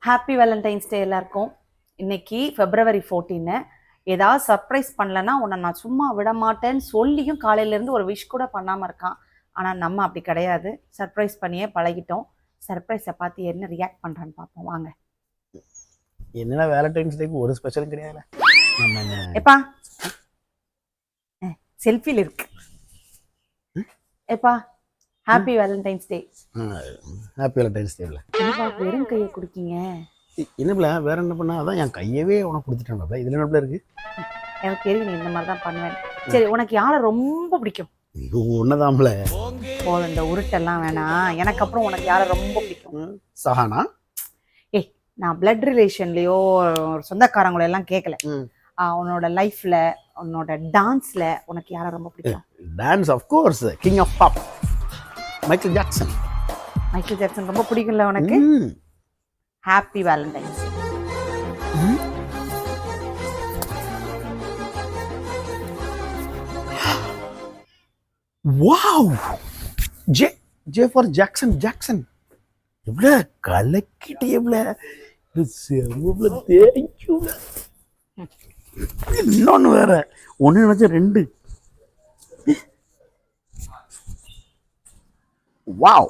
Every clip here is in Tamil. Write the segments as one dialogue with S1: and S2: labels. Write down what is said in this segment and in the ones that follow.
S1: ஹாப்பி வேலண்டைன்ஸ் டே எல்லாருக்கும். இன்னைக்கு February 14. ஏதாவது சர்ப்ரைஸ் பண்ணலன்னா உன்னை நான் சும்மா விட மாட்டேன்னு சொல்லியும் காலையிலேருந்து ஒரு விஷ் கூட பண்ணாமல் இருக்கான். ஆனால் நம்ம அப்படி கிடையாது, சர்ப்ரைஸ் பண்ணியே பழகிட்டோம். சர்ப்ரைஸை பார்த்து என்ன ரியாக்ட் பண்ணுறான்னு பார்ப்போம் வாங்க.
S2: என்னடா வேலண்டைன்ஸ் டேக்கு ஒரு ஸ்பெஷலும் கிடையாது.
S1: எப்பா செல்ஃபியில் இருக்கு. எப்பா ஹாப்பி வேலண்டைன்ஸ் டே.
S2: ஹாப்பி வேலண்டைன்ஸ் டேவில்
S1: வெறும் கையை குடிக்கீங்க.
S2: என்னப்பில்ல வேற என்ன பண்ணா? அதான் என் கையவே உனக்கு கொடுத்துட்டேன்ல. இதில் என்ன இருக்கு?
S1: எனக்கு தெரியும் நீ இந்த மாதிரி தான் பண்ணுவேன். சரி, உனக்கு யாரை ரொம்ப பிடிக்கும்?
S2: ஒன்னதாம்ல
S1: போதும், இந்த உருட்டெல்லாம் வேணாம். எனக்கு அப்புறம் உனக்கு யாரை ரொம்ப பிடிக்கும்?
S2: சஹானா.
S1: ஏய், நான் பிளட் ரிலேஷன்லயோ சொந்தக்காரங்களோ எல்லாம் கேட்கல. உன்னோட லைஃப்ல உன்னோட டான்ஸ்ல உனக்கு யாரை ரொம்ப பிடிக்கும்?
S2: Dance of course king of pop Michael Jackson.
S1: Michael Jackson ரொம்ப பிடிக்கும்ல உனக்கு? Happy Valentine's.
S2: Wow, J J for Jackson. Jackson எவ்வளோ கலக்கிட்டு எவ்வளோ தேங்க்யூ. இன்னொன்று வேற ஒன்று நினச்ச ரெண்டு. Wow,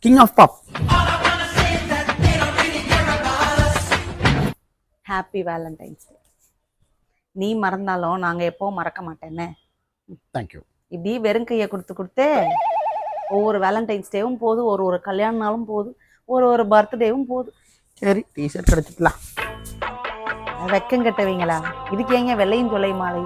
S2: king of pop.
S1: Happy Valentine's day. நீ மறந்தாலும் நாங்கள் எப்போவும் மறக்க மாட்டேன்னு.
S2: தேங்க்யூ.
S1: இப்படி வெறும் கையை கொடுத்து ஒவ்வொரு வேலண்டைன்ஸ் டேவும் போகுது, ஒரு கல்யாண நாளும் போகுது, ஒரு பர்த்டேவும் போகுது.
S2: சரி, டிஷர்ட் கிடைச்சிக்கலாம்.
S1: வெக்கம் கட்டவீங்களா? இதுக்கு ஏங்க வெள்ளையும் சொல்லையும் மாலை?